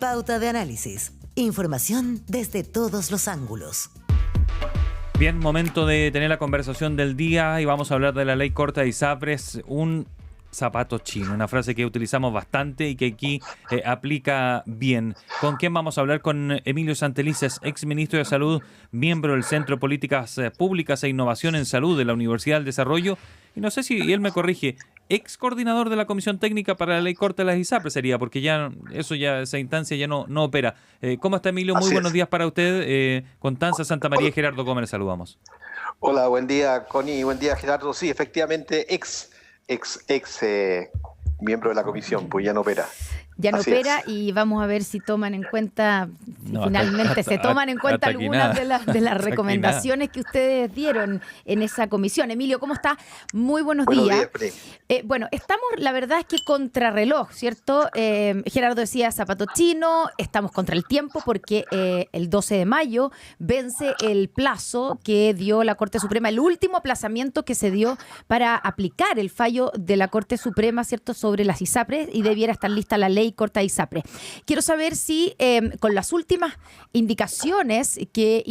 Pauta de análisis. Información desde todos los ángulos. Bien, momento de tener la conversación del día y vamos a hablar de la ley corta de ISAPRES, un zapato chino, una frase que utilizamos bastante y que aquí aplica bien. ¿Con quién vamos a hablar? Con Emilio Santelices, exministro de Salud, miembro del Centro de Políticas Públicas e Innovación en Salud de la Universidad del Desarrollo, y no sé si él me corrige, ex coordinador de la Comisión Técnica para la ley corta de las ISAPRES sería, porque ya esa instancia ya no opera. ¿Cómo está, Emilio? Muy buenos días para usted. Constanza Santamaría y Gerardo Gómez, saludamos. Hola, buen día, Connie, buen día, Gerardo. Sí, efectivamente, ex miembro de la comisión, pues ya no opera. Ya no Así opera es. Y vamos a ver si toman en cuenta, No, finalmente se toman en cuenta algunas de las recomendaciones que ustedes dieron en esa comisión. Emilio, ¿cómo está? Muy buenos días. Bueno, estamos, la verdad es que contrarreloj, ¿cierto? Gerardo decía zapato chino, estamos contra el tiempo porque el 12 de mayo vence el plazo que dio la Corte Suprema, el último aplazamiento que se dio para aplicar el fallo de la Corte Suprema, ¿cierto?, sobre las ISAPRES, y debiera estar lista la ley corta de ISAPRES. Quiero saber si con las últimas indicaciones que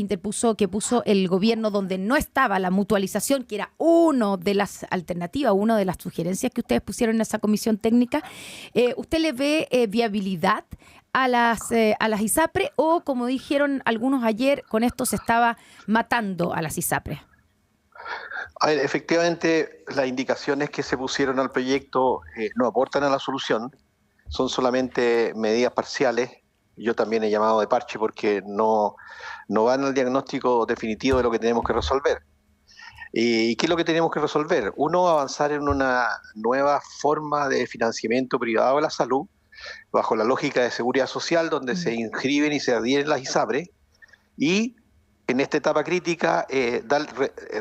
puso el gobierno, donde no estaba la mutualización, que era una de las alternativas, una de las sugerencias que ustedes pusieron en esa comisión técnica, ¿usted le ve viabilidad a las ISAPRES o, como dijeron algunos ayer, con esto se estaba matando a las ISAPRES? A ver, efectivamente, las indicaciones que se pusieron al proyecto no aportan a la solución, son solamente medidas parciales. Yo también he llamado de parche porque no van al diagnóstico definitivo de lo que tenemos que resolver. ¿Y qué es lo que tenemos que resolver? Uno, avanzar en una nueva forma de financiamiento privado de la salud, bajo la lógica de seguridad social, donde se inscriben y se adhieren las ISAPRES, y en esta etapa crítica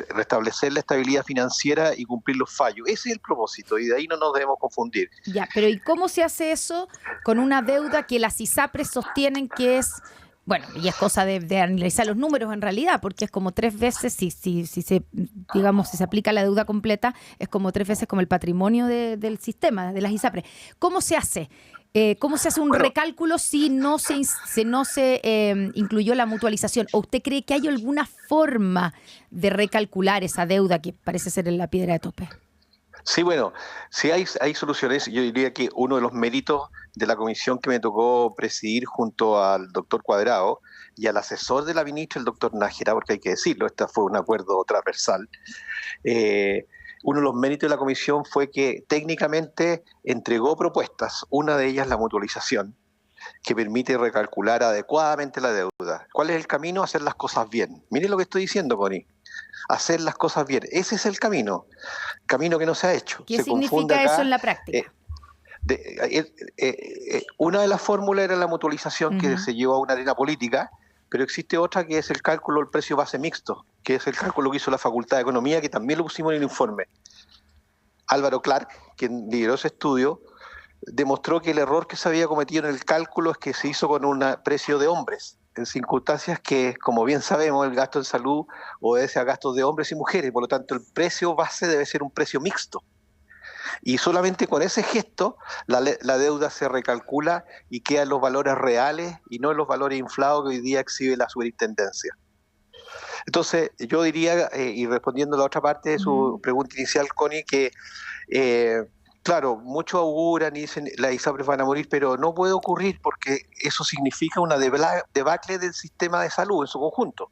restablecer la estabilidad financiera y cumplir los fallos. Ese es el propósito y de ahí no nos debemos confundir. Ya, pero ¿y cómo se hace eso con una deuda que las ISAPRES sostienen que es, bueno, y es cosa de analizar los números en realidad, porque es como 3 veces, si se aplica la deuda completa, es como 3 veces como el patrimonio del sistema, de las ISAPRES. ¿Cómo se hace? ¿Cómo se hace un recálculo si no se incluyó la mutualización? ¿O usted cree que hay alguna forma de recalcular esa deuda que parece ser la piedra de tope? Sí, bueno, sí hay soluciones. Yo diría que uno de los méritos de la comisión que me tocó presidir junto al doctor Cuadrado y al asesor de la ministra, el doctor Nájera, porque hay que decirlo, este fue un acuerdo transversal. Uno de los méritos de la comisión fue que técnicamente entregó propuestas, una de ellas la mutualización, que permite recalcular adecuadamente la deuda. ¿Cuál es el camino? Hacer las cosas bien. Miren lo que estoy diciendo, Connie. Hacer las cosas bien. Ese es el camino que no se ha hecho. ¿Qué significa eso en la práctica? Una de las fórmulas era la mutualización, que se llevó a una arena política, pero existe otra que es el cálculo del precio base mixto, que es el cálculo que hizo la Facultad de Economía, que también lo pusimos en el informe. Álvaro Clark, quien lideró ese estudio, demostró que el error que se había cometido en el cálculo es que se hizo con un precio de hombres, en circunstancias que, como bien sabemos, el gasto en salud obedece a gastos de hombres y mujeres, por lo tanto el precio base debe ser un precio mixto. Y solamente con ese gesto la deuda se recalcula y quedan los valores reales y no los valores inflados que hoy día exhibe la superintendencia. Entonces, yo diría, y respondiendo a la otra parte de su pregunta inicial, Connie, que claro, muchos auguran y dicen las ISAPRES van a morir, pero no puede ocurrir porque eso significa una debacle del sistema de salud en su conjunto.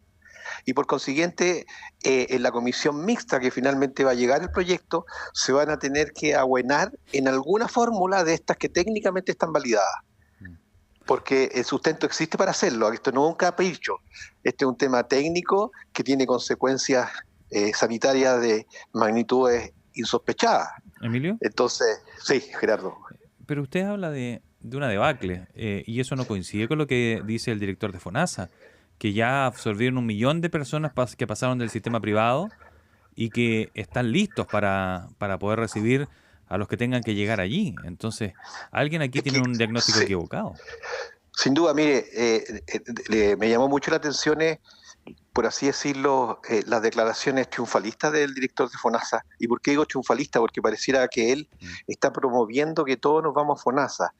Y por consiguiente, en la comisión mixta que finalmente va a llegar el proyecto, se van a tener que abuenar en alguna fórmula de estas que técnicamente están validadas. Porque el sustento existe para hacerlo. Esto no es un capricho. Este es un tema técnico que tiene consecuencias sanitarias de magnitudes insospechadas. ¿Emilio? Entonces, sí, Gerardo. Pero usted habla de una debacle, y eso no coincide con lo que dice el director de FONASA, que ya absorbieron 1 millón de personas que pasaron del sistema privado y que están listos para poder recibir a los que tengan que llegar allí. Entonces, alguien aquí tiene un diagnóstico equivocado. Sin duda, mire, me llamó mucho la atención, por así decirlo, las declaraciones triunfalistas del director de FONASA. ¿Y por qué digo triunfalista? Porque pareciera que él está promoviendo que todos nos vamos a FONASA.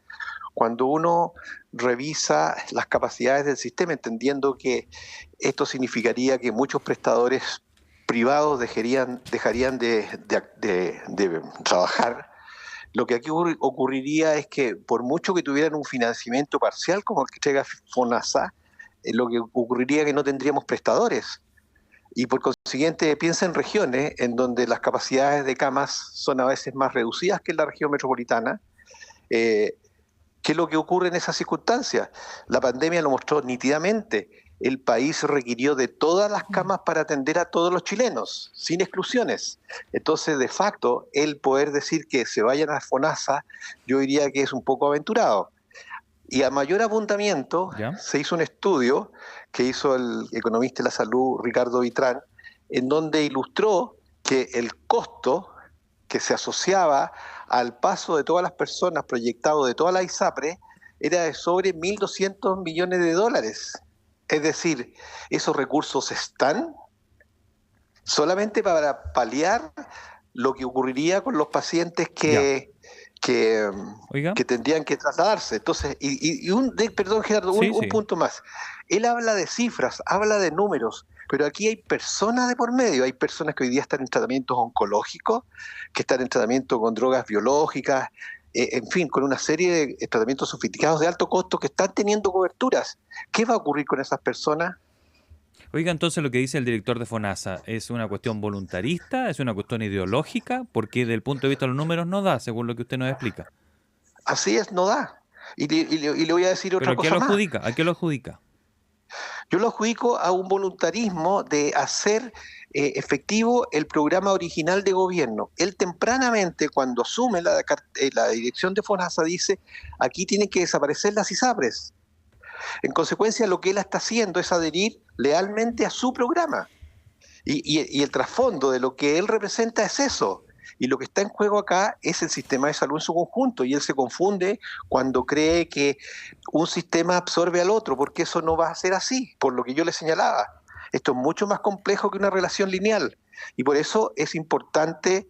cuando uno revisa las capacidades del sistema, entendiendo que esto significaría que muchos prestadores privados dejarían de trabajar, lo que aquí ocurriría es que por mucho que tuvieran un financiamiento parcial como el que entrega FONASA, lo que ocurriría es que no tendríamos prestadores. Y por consiguiente, piensa en regiones en donde las capacidades de camas son a veces más reducidas que en la región metropolitana. ¿Qué es lo que ocurre en esas circunstancias? La pandemia lo mostró nítidamente. El país requirió de todas las camas para atender a todos los chilenos, sin exclusiones. Entonces, de facto, el poder decir que se vayan a FONASA, yo diría que es un poco aventurado. Y a mayor abundamiento, se hizo un estudio que hizo el economista de la salud Ricardo Vitrán, en donde ilustró que el costo que se asociaba al paso de todas las personas proyectado de toda la ISAPRE era de sobre $1.200 millones. Es decir, esos recursos están solamente para paliar lo que ocurriría con los pacientes que tendrían que trasladarse. Entonces, perdón, Gerardo, un punto más. Él habla de cifras, habla de números, pero aquí hay personas de por medio. Hay personas que hoy día están en tratamientos oncológicos, que están en tratamiento con drogas biológicas, en fin, con una serie de tratamientos sofisticados de alto costo que están teniendo coberturas. ¿Qué va a ocurrir con esas personas? Oiga, entonces lo que dice el director de FONASA, ¿es una cuestión voluntarista? ¿Es una cuestión ideológica? Porque desde el punto de vista de los números no da, según lo que usted nos explica. Así es, no da. Y le voy a decir otra cosa más. ¿A qué lo adjudica? Yo lo adjudico a un voluntarismo de hacer efectivo el programa original de gobierno. Él tempranamente, cuando asume la dirección de FONASA, dice, aquí tienen que desaparecer las ISAPRES. En consecuencia, lo que él está haciendo es adherir lealmente a su programa. Y el trasfondo de lo que él representa es eso. Y lo que está en juego acá es el sistema de salud en su conjunto. Y él se confunde cuando cree que un sistema absorbe al otro, porque eso no va a ser así, por lo que yo le señalaba. Esto es mucho más complejo que una relación lineal. Y por eso es importante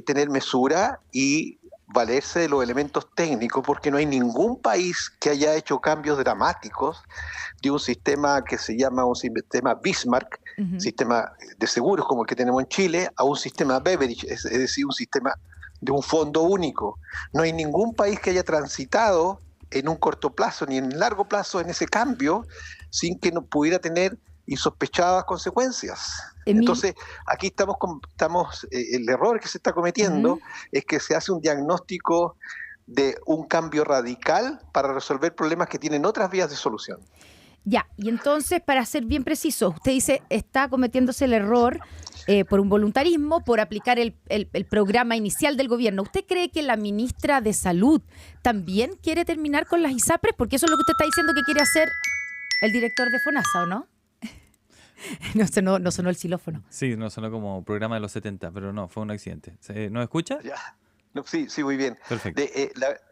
tener mesura y valerse de los elementos técnicos, porque no hay ningún país que haya hecho cambios dramáticos de un sistema que se llama un sistema Bismarck, sistema de seguros como el que tenemos en Chile, a un sistema Beveridge, es decir, un sistema de un fondo único. No hay ningún país que haya transitado en un corto plazo ni en largo plazo en ese cambio sin que no pudiera tener insospechadas consecuencias. Entonces, aquí el error que se está cometiendo es que se hace un diagnóstico de un cambio radical para resolver problemas que tienen otras vías de solución. Ya, y entonces, para ser bien preciso, usted dice, está cometiéndose el error por un voluntarismo, por aplicar el programa inicial del gobierno. ¿Usted cree que la ministra de Salud también quiere terminar con las ISAPRES? Porque eso es lo que usted está diciendo que quiere hacer el director de FONASA, ¿o no? No sonó el xilófono. Sí, no sonó como programa de los 70, pero no, fue un accidente. ¿Nos escucha? Ya. No, sí, muy bien. Perfecto.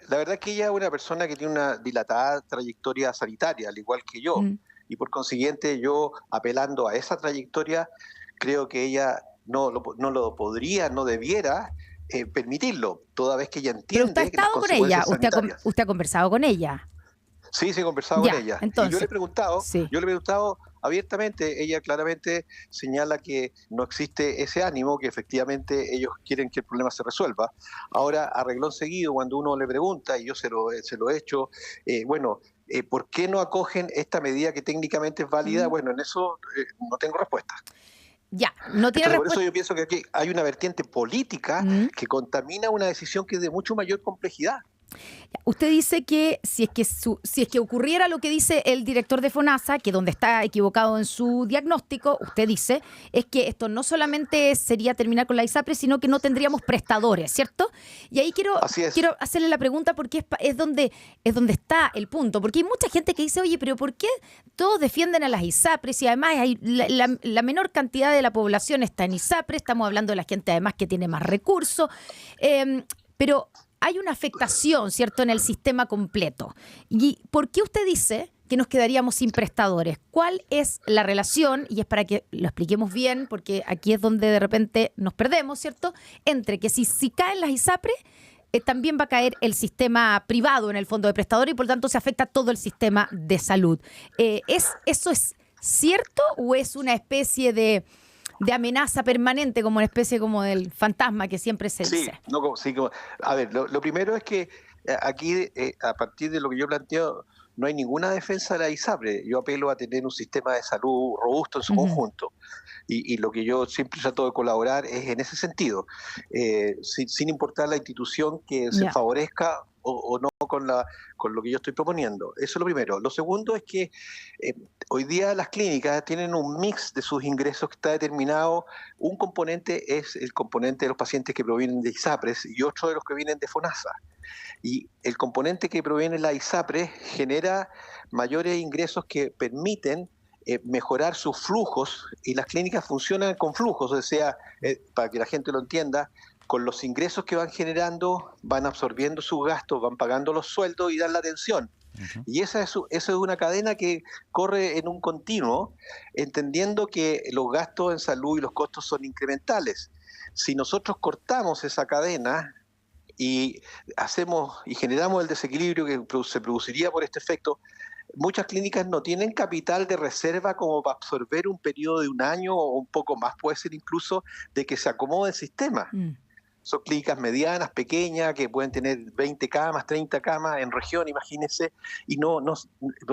La verdad es que ella es una persona que tiene una dilatada trayectoria sanitaria, al igual que yo, y por consiguiente yo, apelando a esa trayectoria, creo que ella no lo podría, no debiera permitirlo, toda vez que ella entiende. Pero usted ha estado con ella, usted ha conversado con ella. Sí, he conversado con ella. Entonces, y yo le he preguntado abiertamente, ella claramente señala que no existe ese ánimo, que efectivamente ellos quieren que el problema se resuelva. Ahora, a reglón seguido, cuando uno le pregunta, y yo se lo he hecho, ¿por qué no acogen esta medida que técnicamente es válida? Bueno, en eso no tengo respuesta. Ya, no tiene respuesta. Por eso yo pienso que aquí hay una vertiente política que contamina una decisión que es de mucho mayor complejidad. Usted dice que si es que ocurriera lo que dice el director de FONASA, que donde está equivocado en su diagnóstico, usted dice, es que esto no solamente sería terminar con la ISAPRE, sino que no tendríamos prestadores, ¿cierto? Y ahí quiero hacerle la pregunta porque es donde está el punto, porque hay mucha gente que dice, oye, pero ¿por qué todos defienden a las ISAPRES? Y además hay la menor cantidad de la población está en ISAPRE, estamos hablando de la gente además que tiene más recursos, pero hay una afectación, ¿cierto?, en el sistema completo. ¿Y por qué usted dice que nos quedaríamos sin prestadores? ¿Cuál es la relación? Y es para que lo expliquemos bien, porque aquí es donde de repente nos perdemos, ¿cierto?, entre que si caen las ISAPRES, también va a caer el sistema privado en el fondo de prestador y por lo tanto se afecta todo el sistema de salud. ¿Eso es cierto o es una especie de amenaza permanente, como una especie como del fantasma que siempre se dice? A ver, lo primero es que aquí, a partir de lo que yo planteo, no hay ninguna defensa de la ISAPRE. Yo apelo a tener un sistema de salud robusto en su conjunto. Y lo que yo siempre trato de colaborar es en ese sentido, sin importar la institución que se favorezca o no con lo que yo estoy proponiendo. Eso es lo primero. Lo segundo es que hoy día las clínicas tienen un mix de sus ingresos que está determinado. Un componente es el componente de los pacientes que provienen de ISAPRES y otro de los que vienen de FONASA. Y el componente que proviene de la ISAPRES genera mayores ingresos que permiten mejorar sus flujos, y las clínicas funcionan con flujos, o sea, para que la gente lo entienda, con los ingresos que van generando, van absorbiendo sus gastos, van pagando los sueldos y dan la atención. Y eso es una cadena que corre en un continuo, entendiendo que los gastos en salud y los costos son incrementales. Si nosotros cortamos esa cadena y generamos el desequilibrio que se produciría por este efecto, muchas clínicas no tienen capital de reserva como para absorber un periodo de un año o un poco más, puede ser incluso, de que se acomode el sistema. Son clínicas medianas, pequeñas, que pueden tener 20 camas, 30 camas en región, imagínense, y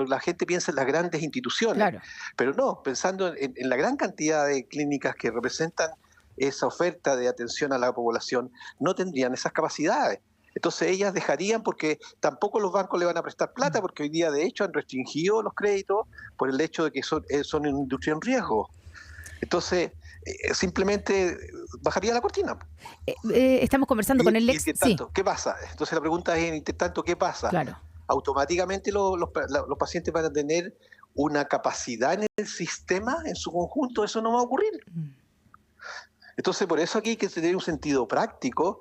la gente piensa en las grandes instituciones, claro. Pero no, pensando en la gran cantidad de clínicas que representan esa oferta de atención a la población, no tendrían esas capacidades. Entonces ellas dejarían, porque tampoco los bancos le van a prestar plata, porque hoy día de hecho han restringido los créditos por el hecho de que son una industria en riesgo. Entonces, simplemente bajaría la cortina. Estamos conversando con el ex. ¿Qué pasa? Entonces la pregunta es, entre tanto, ¿qué pasa? Claro. Automáticamente los pacientes van a tener una capacidad en el sistema en su conjunto. Eso no va a ocurrir. Entonces, por eso aquí hay que tener un sentido práctico.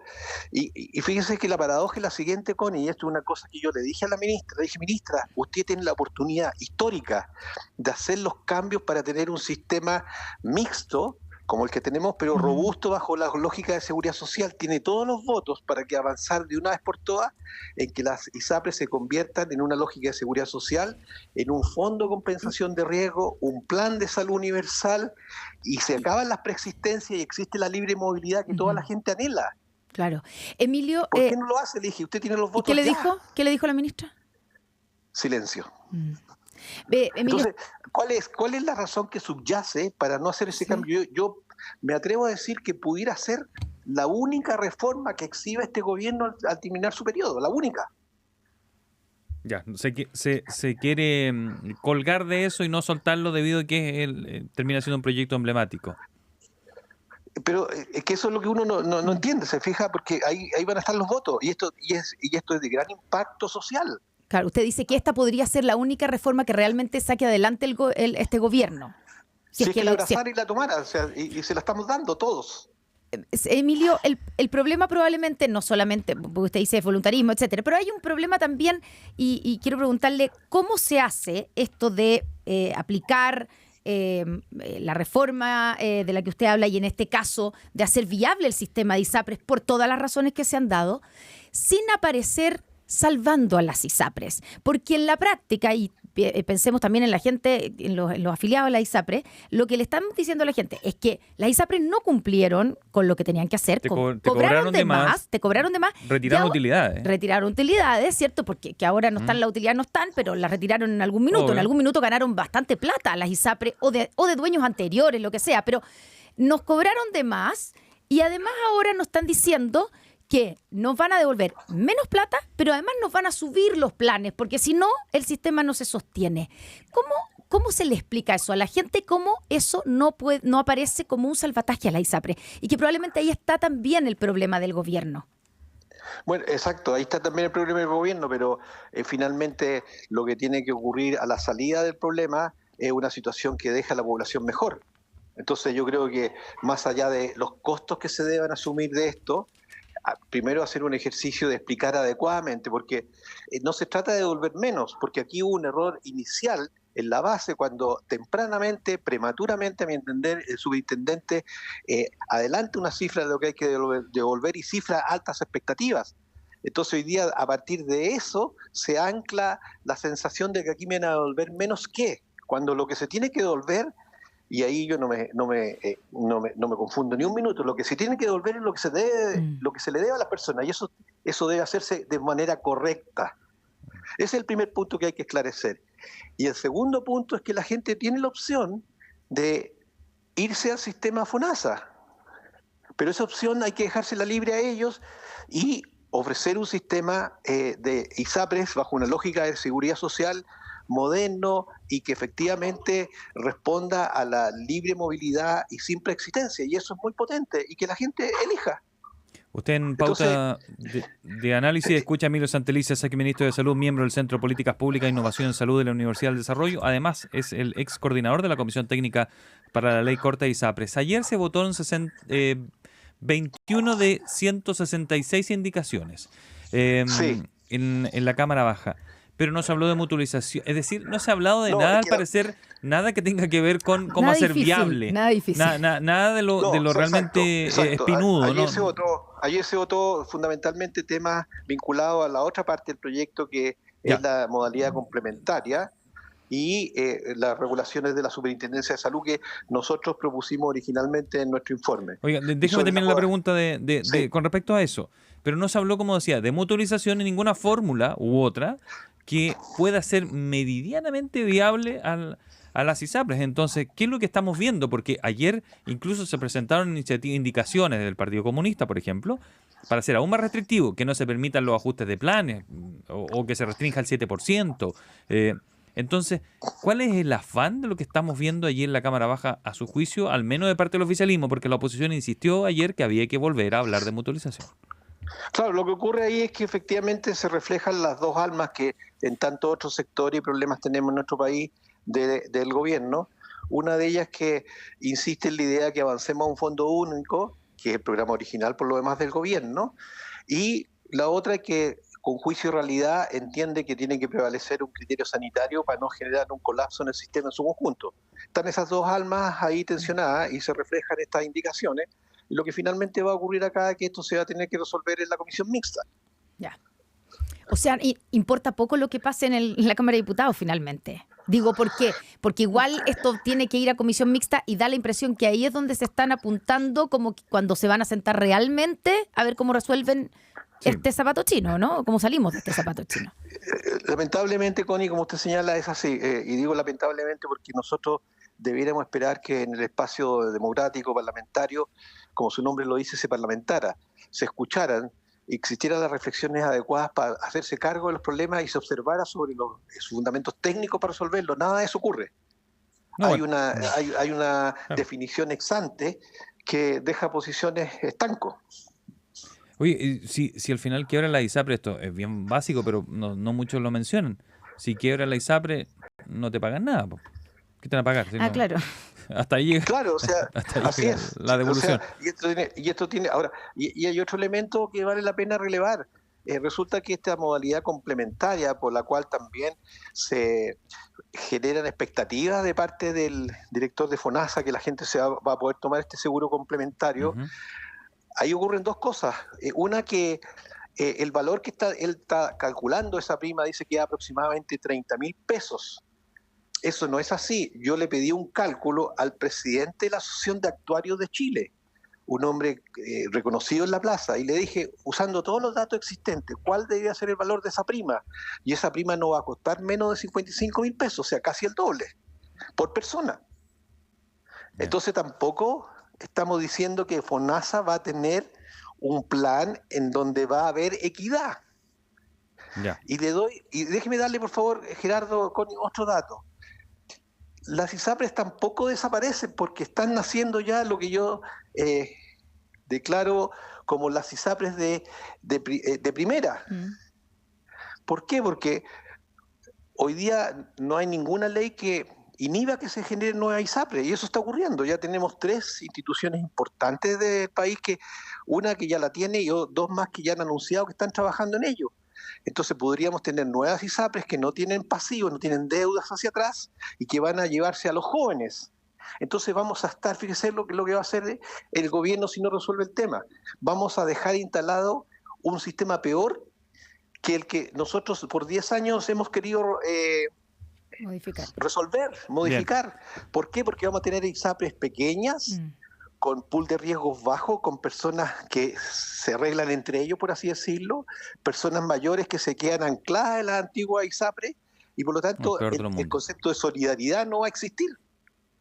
Y fíjense que la paradoja es la siguiente, Connie, y esto es una cosa que yo le dije a la ministra. Le dije, ministra, usted tiene la oportunidad histórica de hacer los cambios para tener un sistema mixto, como el que tenemos, pero robusto bajo la lógica de seguridad social. Tiene todos los votos para que avanzar de una vez por todas en que las ISAPRES se conviertan en una lógica de seguridad social, en un fondo de compensación de riesgo, un plan de salud universal, y se acaban las preexistencias y existe la libre movilidad que toda la gente anhela. Claro. Emilio, ¿por qué no lo hace? Le dije, usted tiene los votos. ¿Qué le dijo? ¿Qué le dijo la ministra? Silencio. Emilio, entonces, ¿cuál es la razón que subyace para no hacer ese cambio? Yo me atrevo a decir que pudiera ser la única reforma que exhiba este gobierno al terminar su periodo, la única. Ya, se quiere colgar de eso y no soltarlo debido a que termina siendo un proyecto emblemático. Pero es que eso es lo que uno no entiende, se fija, porque ahí van a estar los votos, y esto es de gran impacto social. Claro, usted dice que esta podría ser la única reforma que realmente saque adelante este gobierno. Si es que la abrazara y la tomara, o sea, y se la estamos dando todos. Emilio, el problema probablemente no solamente, porque usted dice voluntarismo, etcétera, pero hay un problema también, y quiero preguntarle cómo se hace esto de aplicar la reforma de la que usted habla, y en este caso de hacer viable el sistema de ISAPRES por todas las razones que se han dado, sin aparecer salvando a las ISAPRES, porque en la práctica, y pensemos también en la gente, en los afiliados a la ISAPRES, lo que le estamos diciendo a la gente es que las ISAPRES no cumplieron con lo que tenían que hacer, cobraron de más, retiraron utilidades. Retiraron utilidades, ¿cierto? Porque que ahora no están, las utilidades no están, pero las retiraron en algún minuto. En algún minuto ganaron bastante plata las ISAPRES o de dueños anteriores, lo que sea, pero nos cobraron de más y además ahora nos están diciendo que nos van a devolver menos plata, pero además nos van a subir los planes, porque si no, el sistema no se sostiene. ¿Cómo se le explica eso a la gente? ¿Cómo eso no aparece como un salvataje a la ISAPRES? Y que probablemente ahí está también el problema del gobierno. Bueno, exacto, ahí está también el problema del gobierno, pero finalmente lo que tiene que ocurrir a la salida del problema es una situación que deja a la población mejor. Entonces yo creo que más allá de los costos que se deban asumir de esto, primero hacer un ejercicio de explicar adecuadamente, porque no se trata de devolver menos, porque aquí hubo un error inicial en la base cuando tempranamente, prematuramente, a mi entender, el subintendente adelanta una cifra de lo que hay que devolver y cifra altas expectativas. Entonces hoy día, a partir de eso, se ancla la sensación de que aquí me van a devolver menos que, cuando lo que se tiene que devolver, y ahí yo no me confundo ni un minuto, lo que se tiene que devolver es lo que se debe, lo que se le debe a las personas, y eso debe hacerse de manera correcta. Ese es el primer punto que hay que esclarecer. Y el segundo punto es que la gente tiene la opción de irse al sistema FONASA, pero esa opción hay que dejársela libre a ellos y ofrecer un sistema de ISAPRES bajo una lógica de seguridad social moderno y que efectivamente responda a la libre movilidad y simple existencia, y eso es muy potente, y que la gente elija. Usted en pauta de análisis escucha a Emilio Santelices, aquí ministro de Salud, miembro del Centro de Políticas Públicas e Innovación en Salud de la Universidad del Desarrollo. Además, es el ex coordinador de la Comisión Técnica para la Ley Corta de ISAPRES. Ayer se votó en 21 de 166 indicaciones en la Cámara Baja. Pero no se habló de mutualización, es decir, no se ha hablado de nada, al parecer, nada que tenga que ver con cómo hacer viable. Nada difícil. Nada de lo realmente espinudo. Ayer se votó fundamentalmente temas vinculados a la otra parte del proyecto, que es la modalidad complementaria y las regulaciones de la Superintendencia de Salud que nosotros propusimos originalmente en nuestro informe. Oiga, déjeme terminar la pregunta con respecto a eso. Pero no se habló, como decía, de mutualización en ninguna fórmula u otra que pueda ser meridianamente viable a las ISAPRES. Entonces, ¿qué es lo que estamos viendo? Porque ayer incluso se presentaron indicaciones del Partido Comunista, por ejemplo, para ser aún más restrictivo, que no se permitan los ajustes de planes o que se restrinja el 7%. Entonces, ¿cuál es el afán de lo que estamos viendo allí en la Cámara Baja, a su juicio, al menos de parte del oficialismo? Porque la oposición insistió ayer que había que volver a hablar de mutualización. Claro, lo que ocurre ahí es que efectivamente se reflejan las dos almas que en tantos otros sectores y problemas tenemos en nuestro país del gobierno. Una de ellas que insiste en la idea de que avancemos a un fondo único, que es el programa original por lo demás del gobierno, y la otra que con juicio de realidad entiende que tiene que prevalecer un criterio sanitario para no generar un colapso en el sistema en su conjunto. Están esas dos almas ahí tensionadas y se reflejan estas indicaciones. Lo que finalmente va a ocurrir acá es que esto se va a tener que resolver en la comisión mixta. Ya. O sea, importa poco lo que pase en la Cámara de Diputados finalmente. Digo, ¿por qué? Porque igual esto tiene que ir a comisión mixta y da la impresión que ahí es donde se están apuntando como cuando se van a sentar realmente a ver cómo resuelven este zapato chino, ¿no? ¿Cómo salimos de este zapato chino? Lamentablemente, Connie, como usted señala, es así. Y digo lamentablemente porque nosotros debiéramos esperar que en el espacio democrático parlamentario, como su nombre lo dice, se parlamentara, se escucharan, existieran las reflexiones adecuadas para hacerse cargo de los problemas y se observara sobre los fundamentos técnicos para resolverlos. Nada de eso ocurre. No, hay una definición ex ante que deja posiciones estancos. Oye, si al final quiebra la ISAPRE, esto es bien básico, pero no muchos lo mencionan. Si quiebra la ISAPRE, no te pagan nada. ¿Qué te van a pagar? Si claro. Hasta ahí llega. Claro, o sea, así es. La devolución. O sea, y esto tiene ahora, y hay otro elemento que vale la pena relevar. Resulta que esta modalidad complementaria, por la cual también se generan expectativas de parte del director de FONASA, que la gente va a poder tomar este seguro complementario, ahí ocurren dos cosas. Una, que el valor que él está calculando esa prima dice que es aproximadamente 30.000 pesos. Eso no es así. Yo le pedí un cálculo al presidente de la Asociación de Actuarios de Chile, un hombre reconocido en la plaza, y le dije, usando todos los datos existentes, ¿cuál debería ser el valor de esa prima? Y esa prima no va a costar menos de 55.000 pesos, o sea, casi el doble, por persona. Entonces tampoco estamos diciendo que FONASA va a tener un plan en donde va a haber equidad. Ya. Y déjeme darle, por favor, Gerardo, con otro dato. Las ISAPRES tampoco desaparecen porque están naciendo ya lo que yo declaro como las ISAPRES de primera. ¿Por qué? Porque hoy día no hay ninguna ley que inhiba que se generen nuevas ISAPRES, y eso está ocurriendo. Ya tenemos 3 instituciones importantes del país, una que ya la tiene y 2 más que ya han anunciado que están trabajando en ello. Entonces podríamos tener nuevas ISAPRES que no tienen pasivos, no tienen deudas hacia atrás y que van a llevarse a los jóvenes. Entonces vamos a estar, fíjese lo que va a hacer el gobierno si no resuelve el tema. Vamos a dejar instalado un sistema peor que el que nosotros por 10 años hemos querido modificar. ¿Por qué? Porque vamos a tener ISAPRES pequeñas, con pool de riesgos bajo, con personas que se arreglan entre ellos, por así decirlo, personas mayores que se quedan ancladas en la antigua ISAPRES, y por lo tanto el concepto de solidaridad no va a existir.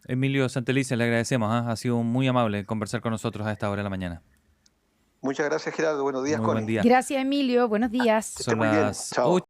Emilio Santelices, le agradecemos, ha sido muy amable conversar con nosotros a esta hora de la mañana. Muchas gracias, Gerardo. Buenos días, Connie. Buen día. Gracias, Emilio. Buenos días. Son las 8.